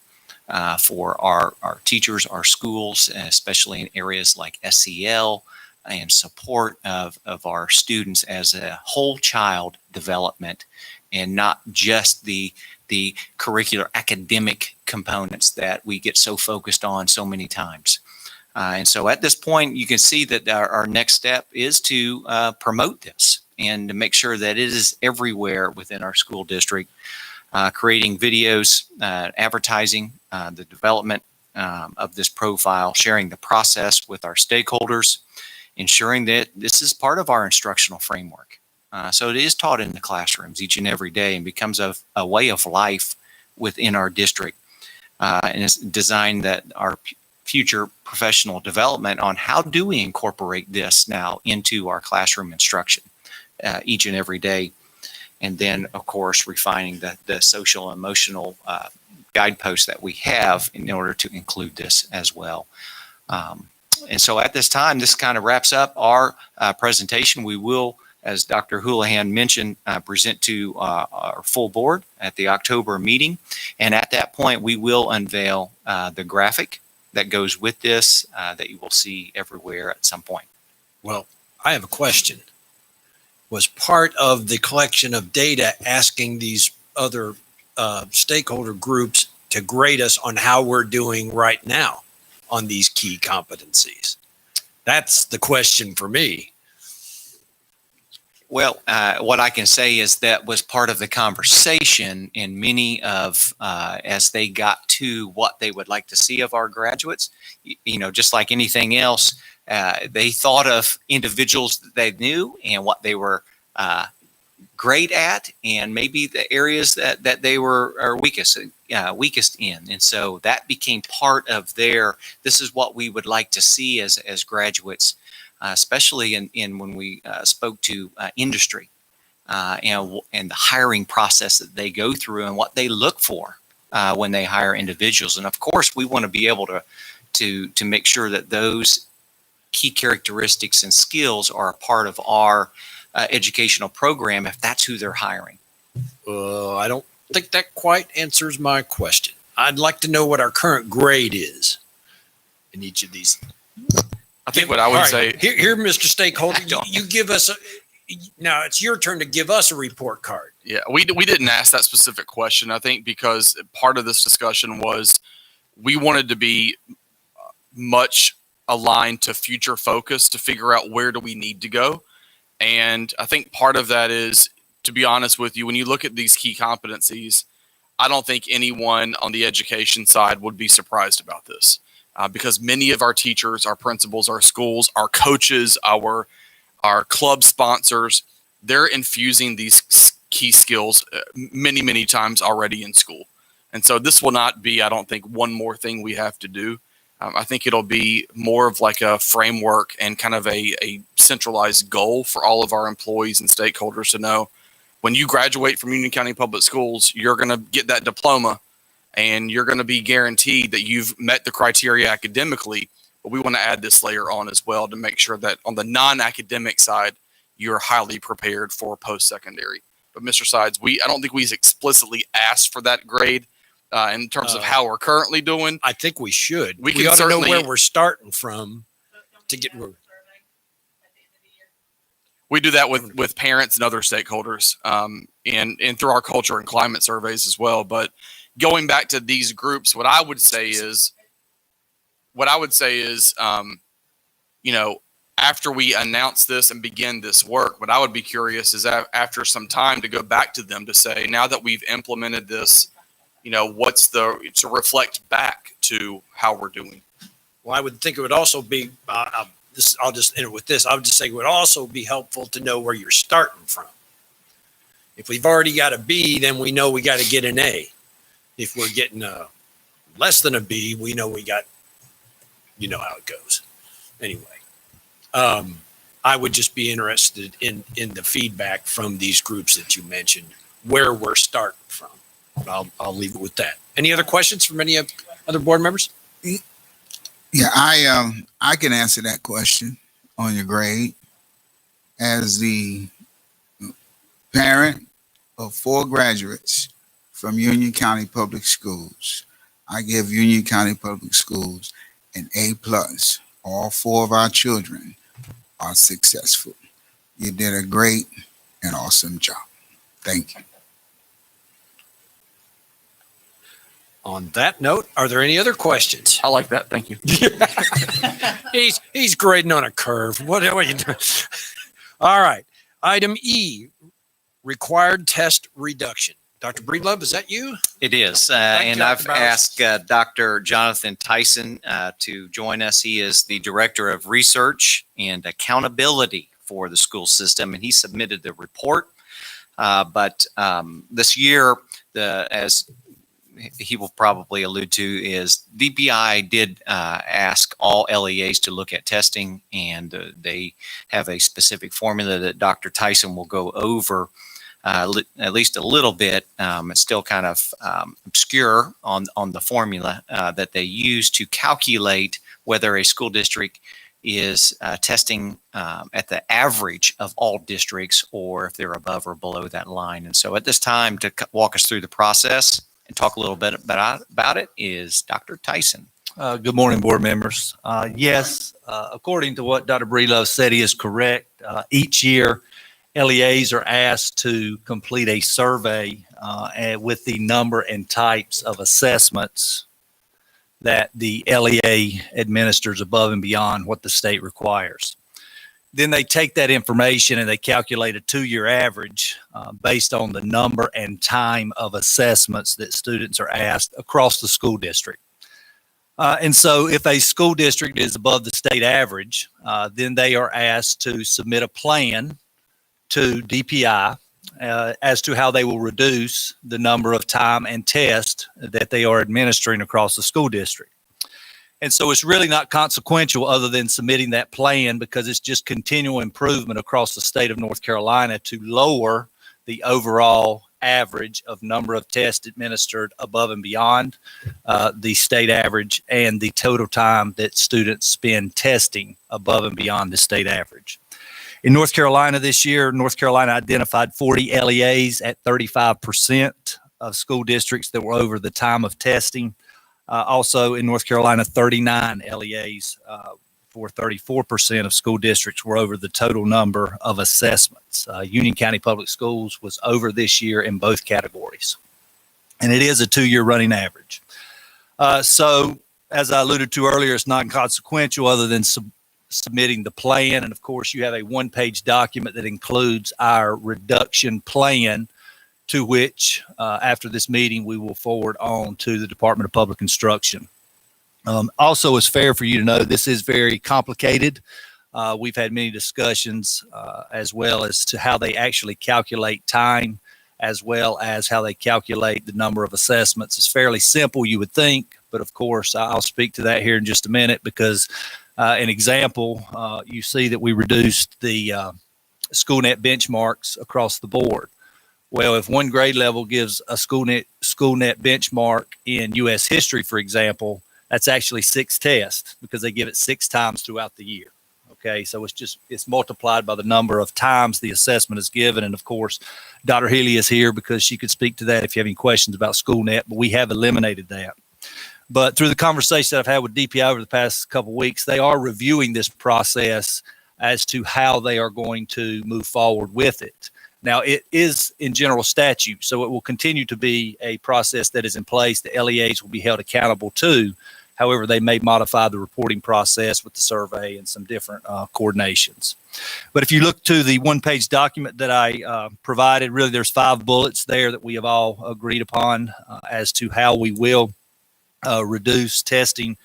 for our teachers, our schools, especially in areas like SEL and support of our students as a whole child development, and not just the curricular academic components that we get so focused on so many times. And so at this point, you can see that our next step is to promote this and to make sure that it is everywhere within our school district, creating videos, advertising the development of this profile, sharing the process with our stakeholders, ensuring that this is part of our instructional framework. So it is taught in the classrooms each and every day and becomes a way of life within our district. And it's designed that our future professional development on how do we incorporate this now into our classroom instruction each and every day. And then, of course, refining the social and emotional guideposts that we have in order to include this as well. And so at this time, this kind of wraps up our presentation. We will, as Dr. Houlihan mentioned, present to our full board at the October meeting. And at that point, we will unveil the graphic that goes with this that you will see everywhere at some point. Well, I have a question. Was part of the collection of data asking these other stakeholder groups to grade us on how we're doing right now on these key competencies? That's the question for me. Well, what I can say is that was part of the conversation in many of, as they got to what they would like to see of our graduates, just like anything else, they thought of individuals that they knew and what they were great at, and maybe the areas that they were weakest in. And so that became part of this is what we would like to see as graduates, especially in when we spoke to industry and the hiring process that they go through and what they look for when they hire individuals. And of course, we want to be able to make sure that those key characteristics and skills are a part of our educational program if that's who they're hiring. I don't think that quite answers my question. I'd like to know what our current grade is in each of these. I think what I would say here, Mr. Stakeholder, you give us now it's your turn to give us a report card. Yeah, we didn't ask that specific question. I think because part of this discussion was we wanted to be much aligned to future focus to figure out where do we need to go. And I think part of that is, to be honest with you, when you look at these key competencies, I don't think anyone on the education side would be surprised about this. Because many of our teachers, our principals, our schools, our coaches, our club sponsors, they're infusing these key skills many, many times already in school. And so this will not be, I don't think, one more thing we have to do. I think it'll be more of like a framework and kind of a centralized goal for all of our employees and stakeholders to know when you graduate from Union County Public Schools, you're going to get that diploma and you're going to be guaranteed that you've met the criteria academically. But we want to add this layer on as well to make sure that on the non-academic side, you're highly prepared for post-secondary. But Mr. Sides, I don't think we explicitly asked for that grade. In terms of how we're currently doing, I think we should. We ought to know certainly where we're starting from to get. We do that with parents and other stakeholders, and through our culture and climate surveys as well. But going back to these groups, what I would say is, after we announce this and begin this work, what I would be curious is after some time to go back to them to say, now that we've implemented this, to reflect back to how we're doing. Well, I would think it would also be, I'll just enter with this. I would just say it would also be helpful to know where you're starting from. If we've already got a B, then we know we got to get an A. If we're getting less than a B, we know we got, how it goes. Anyway, I would just be interested in the feedback from these groups that you mentioned, where we're starting from. I'll leave it with that. Any other questions from any other board members? Yeah, I can answer that question on your grade. As the parent of 4 graduates from Union County Public Schools, I give Union County Public Schools an A+. All 4 of our children are successful. You did a great and awesome job. Thank you. On that note, are there any other questions? I like that. Thank you. He's grading on a curve. What are you doing? All right. Item E, required test reduction. Dr. Breedlove, is that you? It is. Thank And you, I've Dr. Bowers. asked Dr. Jonathan Tyson to join us. He is the Director of Research and Accountability for the school system, and he submitted the report. But this year, as he will probably allude to, is DPI did ask all LEAs to look at testing, and they have a specific formula that Dr. Tyson will go over at least a little bit. It's still kind of obscure on the formula that they use to calculate whether a school district is testing at the average of all districts or if they're above or below that line. And so at this time, to walk us through the process and talk a little bit about it is Dr. Tyson. Good morning, board members. Yes, according to what Dr. Breedlove said, he is correct. Each year, LEAs are asked to complete a survey with the number and types of assessments that the LEA administers above and beyond what the state requires. Then they take that information and they calculate a 2-year average based on the number and time of assessments that students are asked across the school district. And so if a school district is above the state average, then they are asked to submit a plan to DPI as to how they will reduce the number of time and tests that they are administering across the school district. And so it's really not consequential other than submitting that plan, because it's just continual improvement across the state of North Carolina to lower the overall average of number of tests administered above and beyond the state average and the total time that students spend testing above and beyond the state average. In North Carolina this year, North Carolina identified 40 LEAs at 35% of school districts that were over the time of testing. Also in North Carolina, 39 LEAs for 34% of school districts were over the total number of assessments. Union County Public Schools was over this year in both categories. And it is a 2-year running average. So as I alluded to earlier, it's not consequential other than submitting the plan. And of course, you have a 1-page document that includes our reduction plan, to which after this meeting, we will forward on to the Department of Public Instruction. Also, it's fair for you to know this is very complicated. We've had many discussions as well as to how they actually calculate time, as well as how they calculate the number of assessments. It's fairly simple, you would think, but of course, I'll speak to that here in just a minute, because an example, you see that we reduced the SchoolNet benchmarks across the board. Well, if one grade level gives a SchoolNet benchmark in U.S. history, for example, that's actually 6 tests, because they give it 6 times throughout the year. Okay, so it's multiplied by the number of times the assessment is given. And of course, Dr. Healy is here because she could speak to that if you have any questions about SchoolNet, but we have eliminated that. But through the conversation that I've had with DPI over the past couple of weeks, they are reviewing this process as to how they are going to move forward with it. Now, it is in general statute, so it will continue to be a process that is in place. The LEAs will be held accountable to. However, they may modify the reporting process with the survey and some different coordinations. But if you look to the 1-page document that I provided, really there's 5 bullets there that we have all agreed upon as to how we will reduce testing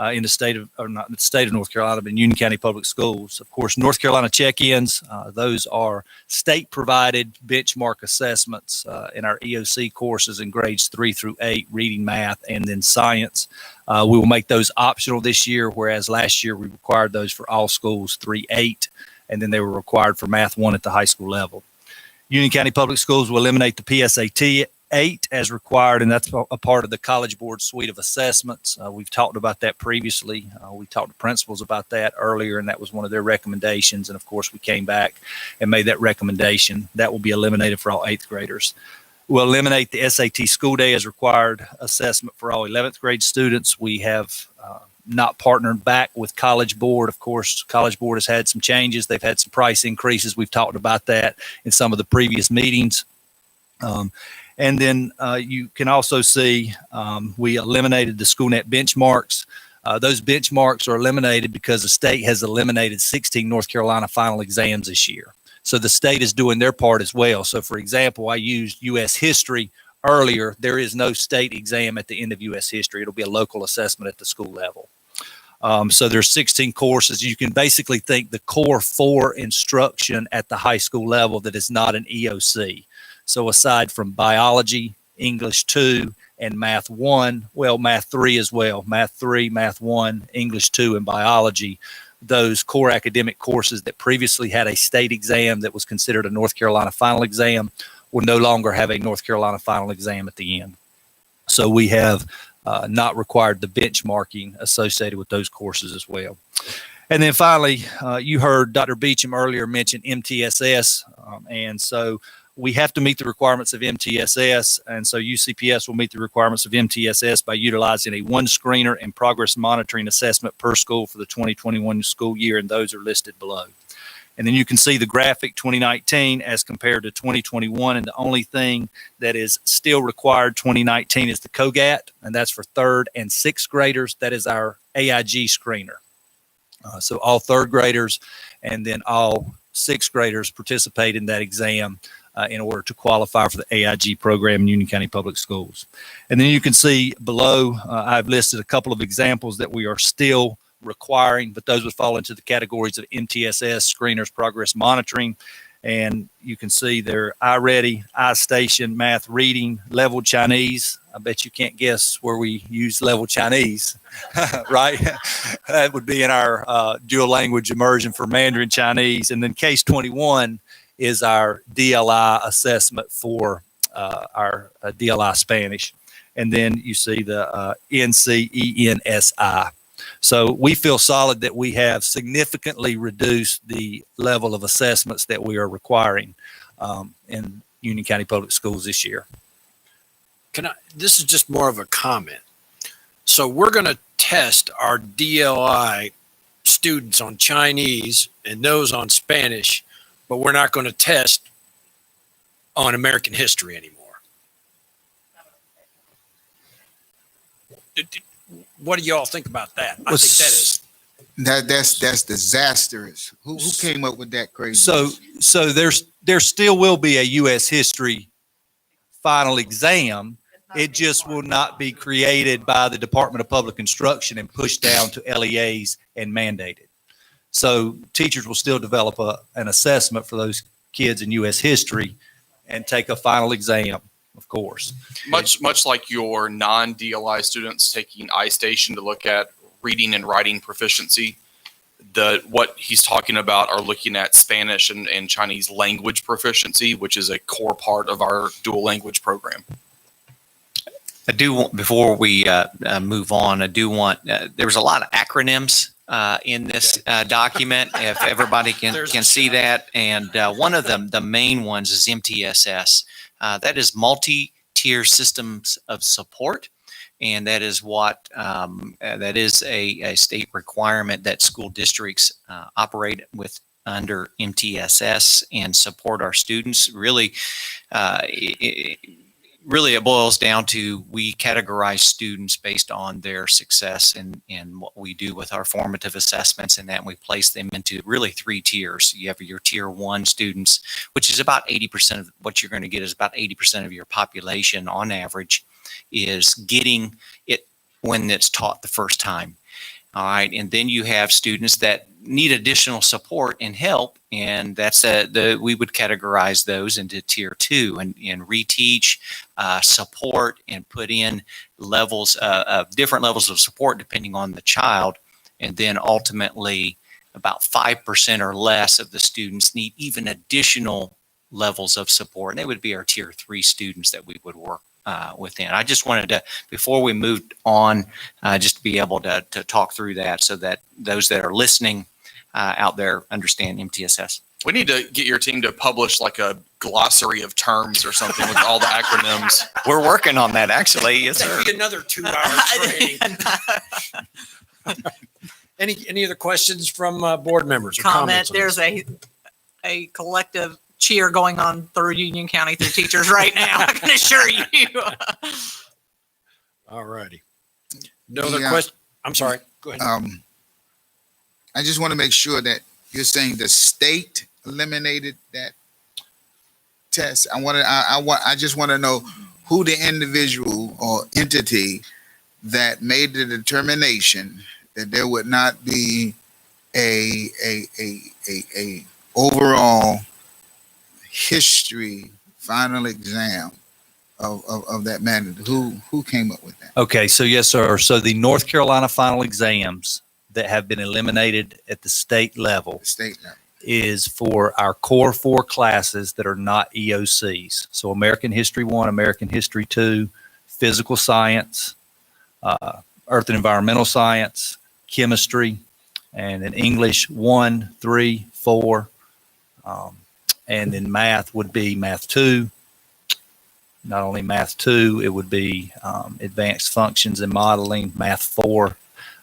in the state of, or not the state of North Carolina, but in Union County Public Schools. Of course, North Carolina check-ins, those are state-provided benchmark assessments in our EOC courses in grades 3 through 8, reading, math, and then science. We will make those optional this year, whereas last year we required those for all schools 3-8, and then they were required for math 1 at the high school level. Union County Public Schools will eliminate the PSAT 8 as required, and that's a part of the College Board suite of assessments. We've talked about that previously. We talked to principals about that earlier, and that was one of their recommendations. And of course, we came back and made that recommendation. That will be eliminated for all 8th graders. We'll eliminate the SAT school day as required assessment for all 11th grade students. We have not partnered back with College Board. Of course, College Board has had some changes. They've had some price increases. We've talked about that in some of the previous meetings. And then you can also see we eliminated the SchoolNet benchmarks. Those benchmarks are eliminated because the state has eliminated 16 North Carolina final exams this year. So the state is doing their part as well. So for example, I used U.S. history earlier. There is no state exam at the end of U.S. history. It'll be a local assessment at the school level. So there's 16 courses. You can basically think the core 4 instruction at the high school level that is not an EOC. So aside from biology, English 2, and math 1, well, math 3 as well, math 3, math 1, English 2, and biology, those core academic courses that previously had a state exam that was considered a North Carolina final exam will no longer have a North Carolina final exam at the end. So we have not required the benchmarking associated with those courses as well. And then finally, you heard Dr. Beecham earlier mention MTSS. And so we have to meet the requirements of MTSS. And so UCPS will meet the requirements of MTSS by utilizing a 1 screener and progress monitoring assessment per school for the 2021 school year. And those are listed below. And then you can see the graphic 2019 as compared to 2021. And the only thing that is still required 2019 is the COGAT, and that's for 3rd and 6th graders. That is our AIG screener. So all 3rd graders and then all 6th graders participate in that exam in order to qualify for the AIG program in Union County Public Schools. And then you can see below, I've listed a couple of examples that we are still requiring, but those would fall into the categories of MTSS, screeners, progress monitoring. And you can see they're iReady, iStation, math reading, level Chinese. I bet you can't guess where we use level Chinese, right? That would be in our dual language immersion for Mandarin Chinese. And then Case 21 is our DLI assessment for our DLI Spanish. And then you see the NCENSI. So we feel solid that we have significantly reduced the level of assessments that we are requiring in Union County Public Schools this year. This is just more of a comment. So we're going to test our DLI students on Chinese and those on Spanish, but we're not going to test on American history anymore. What do y'all think about that? I think that's disastrous. Who came up with that crazy? So there still will be a U.S. history final exam. It just will not be created by the Department of Public Instruction and pushed down to LEAs and mandated. So teachers will still develop an assessment for those kids in U.S. history and take a final exam, of course. Much like your non-DLI students taking iStation to look at reading and writing proficiency, what he's talking about are looking at Spanish and Chinese language proficiency, which is a core part of our dual language program. I do want, before we move on, I do want, there's a lot of acronyms in this document, if everybody can see that. And one of them, the main ones, is MTSS. That is multi-tier systems of support. And that is what, that is a state requirement that school districts operate with under MTSS and support our students. Really, it boils down to, we categorize students based on their success and what we do with our formative assessments, and that we place them into really 3 tiers. You have your tier 1 students, which is about 80% of what you're going to get, is about 80% of your population on average is getting it when it's taught the first time. All right. And then you have students that need additional support and help. And that's we would categorize those into tier 2 and reteach, support, and put in levels of different levels of support depending on the child. And then ultimately about 5% or less of the students need even additional levels of support. And they would be our tier 3 students that we would work within. I just wanted to, before we moved on, just to be able to talk through that so that those that are listening out there understand MTSS. We need to get your team to publish like a glossary of terms or something with all the acronyms. We're working on that, actually. Yes, sir. That'd be another 2-hour training. Any other questions from board members or Comment, comments on this? there's a collective cheer going on through Union County through teachers right now, I can assure you. All righty. No other Yeah. question? I'm sorry. Go ahead. I just want to make sure that you're saying the state eliminated that test. I just want to know who the individual or entity that made the determination that there would not be a overall history final exam of that magnitude. Who came up with that? Okay, so yes, sir. So the North Carolina final exams that have been eliminated at the state level The state level. is for our core 4 classes that are not EOCs. So American History 1, American History 2, Physical Science, Earth and Environmental Science, Chemistry, and then English 1, 3, 4. And then math would be Math 2. Not only Math 2, it would be Advanced Functions and Modeling, Math 4,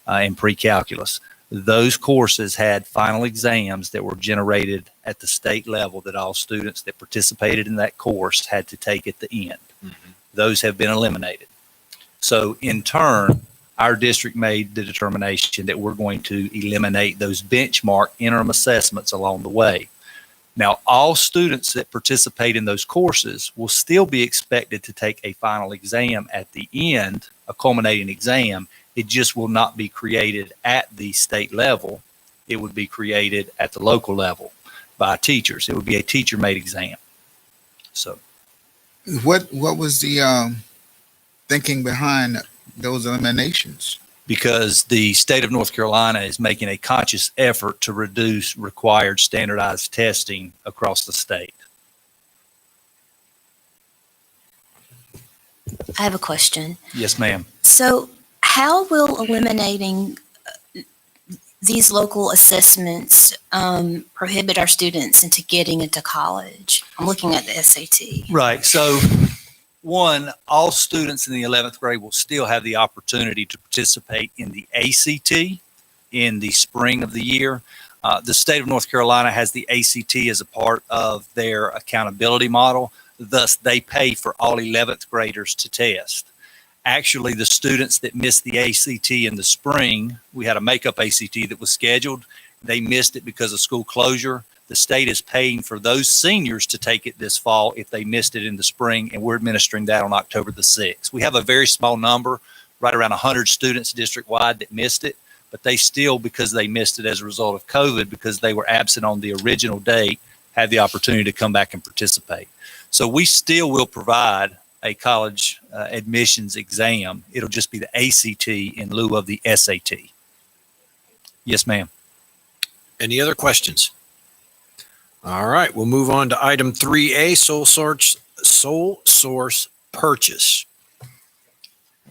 and Pre-Calculus. Those courses had final exams that were generated at the state level that all students that participated in that course had to take at the end. Mm-hmm. Those have been eliminated. So in turn, our district made the determination that we're going to eliminate those benchmark interim assessments along the way. Now, all students that participate in those courses will still be expected to take a final exam at the end, a culminating exam. It just will not be created at the state level. It would be created at the local level by teachers. It would be a teacher-made exam. So What was the thinking behind those eliminations? because the state of North Carolina is making a conscious effort to reduce required standardized testing across the state. I have a question. Yes, ma'am. So how will eliminating these local assessments prohibit our students into getting into college? I'm looking at the SAT. Right. So, one, all students in the 11th grade will still have the opportunity to participate in the ACT in the spring of the year. The state of North Carolina has the ACT as a part of their accountability model. Thus, they pay for all 11th graders to test. Actually, the students that missed the ACT in the spring, we had a makeup ACT that was scheduled. They missed it because of school closure. The state is paying for those seniors to take it this fall if they missed it in the spring, and we're administering that on October the 6th. We have a very small number, right around 100 students district-wide that missed it, but they still, because they missed it as a result of COVID, because they were absent on the original date, had the opportunity to come back and participate. So we still will provide a college admissions exam. It'll just be the ACT in lieu of the SAT. Yes, ma'am. Any other questions? All right, we'll move on to item 3A, sole source purchase.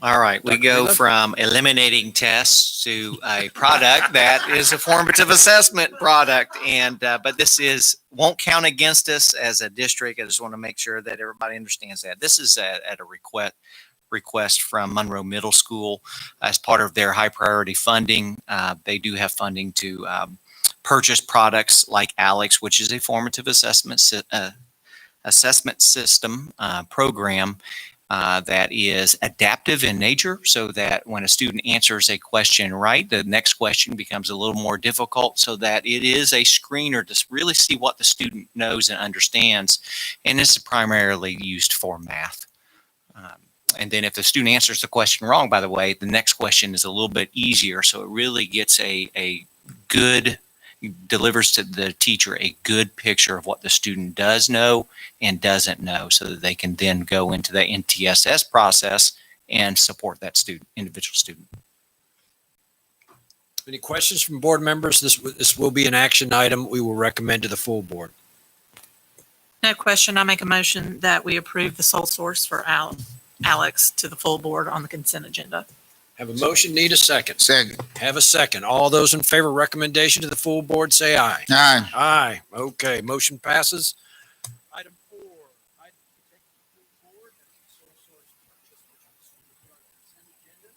All right, we Dr. go Wheeler? from eliminating tests to a product that is a formative assessment product, and but this won't count against us as a district. I just want to make sure that everybody understands that this is at a request from Monroe Middle School as part of their high priority funding. They do have funding to purchase products like ALEX, which is a formative assessment system program. That is adaptive in nature, so that when a student answers a question right, the next question becomes a little more difficult, so that it is a screener to really see what the student knows and understands. And this is primarily used for math. And then if the student answers the question wrong, by the way, the next question is a little bit easier. So it really gets delivers to the teacher a good picture of what the student does know and doesn't know, so that they can then go into the MTSS process and support that individual student. Any questions from board members? This will be an action item we will recommend to the full board. No question. I make a motion that we approve the sole source for Alex to the full board on the consent agenda. Have a motion, need a second. Second. Have a second. All those in favor of recommendation to the full board, say aye. Aye. Aye. Okay, motion passes. Item 4, item to take to the full board, that's the sole source purchase, which I'm assuming is on the consent agenda.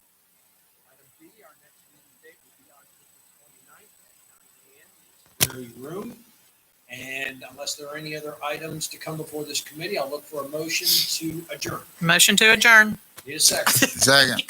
Item B, our next meeting date will be October 29th at 9 a.m. in this very room. And unless there are any other items to come before this committee, I'll look for a motion to adjourn. Motion to adjourn. Need a second. Second.